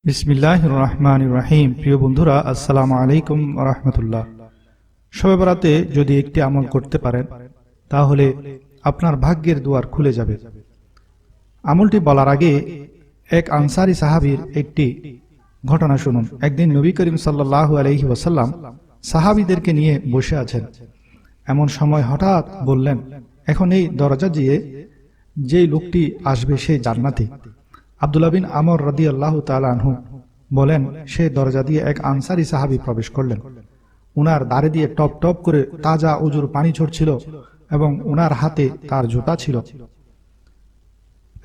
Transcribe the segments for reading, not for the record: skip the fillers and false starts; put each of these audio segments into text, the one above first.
বিসমিল্লাহির রহমানির রহিম। প্রিয় বন্ধুরা, আসসালামু আলাইকুম ওয়া রাহমাতুল্লাহ। শবে বরাতে যদি একটি আমল করতে পারেন তাহলে আপনার ভাগ্যের দুয়ার খুলে যাবে। আমলটি বলার আগে এক আনসারী সাহাবীর একটি ঘটনা শুনুন। একদিন নবী করিম সাল্লাল্লাহু আলাইহি ওয়াসাল্লাম সাহাবীদেরকে নিয়ে বসে আছেন। এমন সময় হঠাৎ বললেন, এখন এই দরজা দিয়ে যেই লোকটি আসবে সে জান্নাতি। আব্দুল্লাহ বিন আমর রাদিয়াল্লাহু তাআলা আনহু বলেন, সে দরজা দিয়ে এক আনসারী সাহাবী প্রবেশ করলেন। উনার দাড়ি দিয়ে টপ টপ করে তাজা উজুর পানি ঝরছিল এবং উনার হাতে তার জুতা ছিল।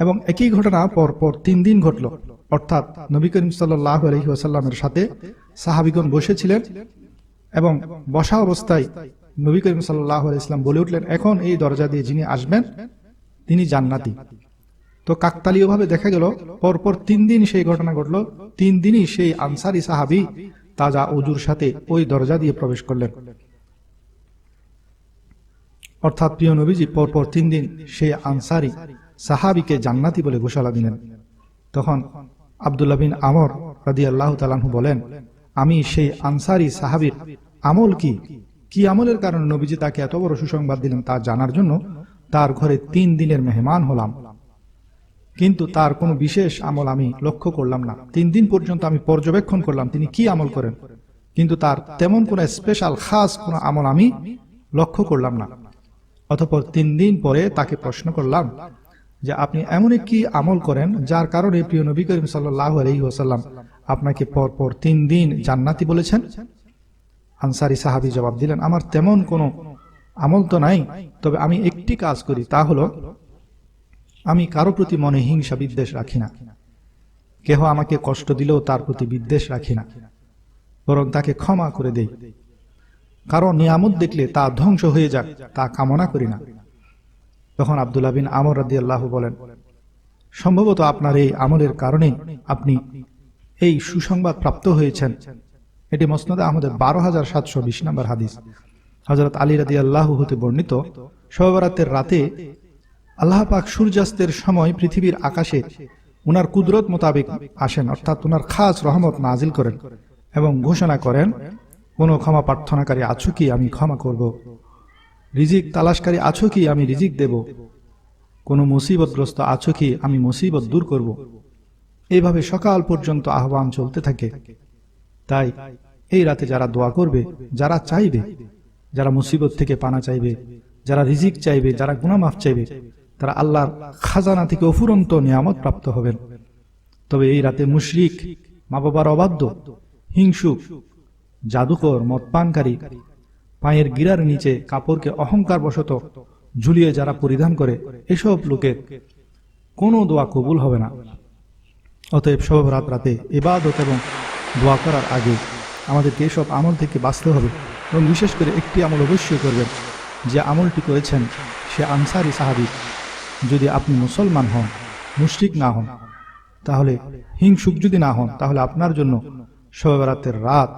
এবং একই ঘটনা পরপর 3 দিন ঘটল। অর্থাৎ নবী করিম সাল্লাল্লাহু আলাইহি ওয়াসাল্লামের সাথে সাহাবীগণ বসেছিলেন এবং বসা অবস্থায় নবী করিম সাল্লাল্লাহু আলাইহি ওয়াসাল্লাম বলে উঠলেন, এখন এই দরজা দিয়ে যিনি আসবেন তিনি জান্নাতি। তো কাকতালীয়ভাবে দেখা গেল পরপর 3 দিন সেই ঘটনা ঘটল। 3 দিনই সেই আনসারী সাহাবী তাজা উজুর সাথে ওই দরজা দিয়ে প্রবেশ করলেন। অর্থাৎ প্রিয় নবীজি পরপর 3 দিন সেই আনসারী সাহাবীকে জান্নাতি বলে ঘোষণা দিলেন। তখন আব্দুল্লাহ বিন আমর রাদিয়াল্লাহু তাআলা আনহু বলেন, আমি সেই আনসারী সাহাবীর আমল কি আমলের কারণে নবীজি তাকে এত বড় সুসংবাদ দিলেন তা জানার জন্য তার ঘরে 3 দিনের মেহমান হলাম। কিন্তু তার কোনো বিশেষ আমল আমি লক্ষ্য করলাম না। 3 দিন পর্যন্ত আমি পর্যবেক্ষণ করলাম তিনি কি আমল করেন, কিন্তু তার তেমন কোনো স্পেশাল খাস কোনো আমল আমি লক্ষ্য করলাম না। অতঃপর 3 দিন পরে তাকে প্রশ্ন করলাম যে আপনি এমন কি আমল করেন যার কারণে প্রিয় নবী করিম সাল্লাল্লাহু আলাইহি ওয়াসাল্লাম আপনাকে পরপর 3 দিন জান্নাতি বলেছেন? আনসারী সাহাবী জবাব দিলেন, আমার তেমন কোনো আমল তো নাই, তবে আমি একটি কাজ করি, তা হলো আমি কারো প্রতি মনে হিংসা বিদ্বেষ রাখি না। কেহ আমাকে কষ্ট দিলেও তার প্রতি বিদ্বেষ রাখি না, বরং তাকে ক্ষমা করে দেই। কারণ নিয়ামত দেখলে তা ধ্বংস হয়ে যাক তা কামনা করি না। তখন আব্দুল্লাহ বিন আমর রাদিয়াল্লাহু বলেন, সম্ভবত আপনার এই আমলের কারণে আপনি এই সুসংবাদ প্রাপ্ত হয়েছেন। এটি মুসনাদে আহমদের 12720 নম্বর হাদিস। হযরত আলী রাদিয়াল্লাহু হতে বর্ণিত, শবে বরাতের রাতে আল্লাহ পাক সূর্যাস্তের সময় পৃথিবীর আকাশে উনার কুদরত মোতাবেক আসেন, অর্থাৎ উনার খাস রহমত নাজিল করেন এবং ঘোষণা করেন, কোন ক্ষমা প্রার্থনাকারী আছো কি, আমি ক্ষমা করব। রিজিক তালাশকারী আছো কি, আমি রিজিক দেব। কোন মুসিবতগ্রস্ত আছো কি, আমি মুসিবত দূর করব। এইভাবে সকাল পর্যন্ত আহ্বান চলতে থাকে। তাই এই রাতে যারা দোয়া করবে, যারা চাইবে, যারা মুসিবত থেকে পানা চাইবে, যারা রিজিক চাইবে, যারা গুনাহ মাফ চাইবে, তারা আল্লাহর খাজানা থেকে অফুরন্ত নিয়ামত প্রাপ্ত হবেন। তবে এই রাতে মুশরিক, মা বাবার অবাধ্য, হিংসুক, জাদুকর, মদপানকারী, পায়ের গিরার নিচে কাপড়কে অহংকার বশত ঝুলিয়ে যারা পরিধান করে, এসব লোকের কোনো দোয়া কবুল হবে না। অতএব শবে বরাত রাতে ইবাদত এবং দোয়া করার আগে আমাদেরকে এসব আমল থেকে বাঁচতে হবে এবং বিশেষ করে একটি আমল অবশ্যই করবেন, যে আমলটি করেছেন সে আনসারী সাহাবী। যদি আপনি মুসলমান হন, মুশরিক না হন, তাহলে হিংসুক যদি না হন, তাহলে আপনার জন্য শবে বরাতের রাত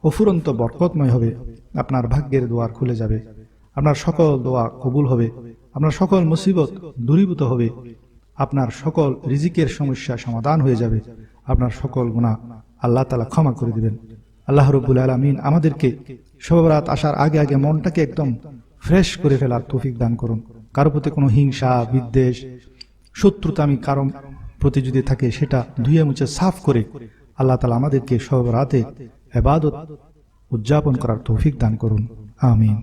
অফুরন্ত বরকতময় হবে। আপনার ভাগ্যের দুয়ার খুলে যাবে, আপনার সকল দোয়া কবুল হবে, আপনার সকল মুসিবত দূরীভূত হবে, আপনার সকল রিজিকের সমস্যা সমাধান হয়ে যাবে, আপনার সকল গুনাহ আল্লাহ তাআলা ক্ষমা করে দিবেন। আল্লাহ রাব্বুল আলামিন আমাদেরকে শবে বরাত আসার আগে আগে মনটাকে একদম ফ্রেশ করে ফেলার তৌফিক দান করুন। কারো প্রতি কোনো হিংসা বিদ্বেষ শত্রুতা আমি কারো প্রতি যদি থাকে সেটা ধুয়ে মুছে সাফ করে আল্লাহ তাআলা আমাদেরকে শবে বরাতে ইবাদত উদযাপন করার তৌফিক দান করুন। আমিন।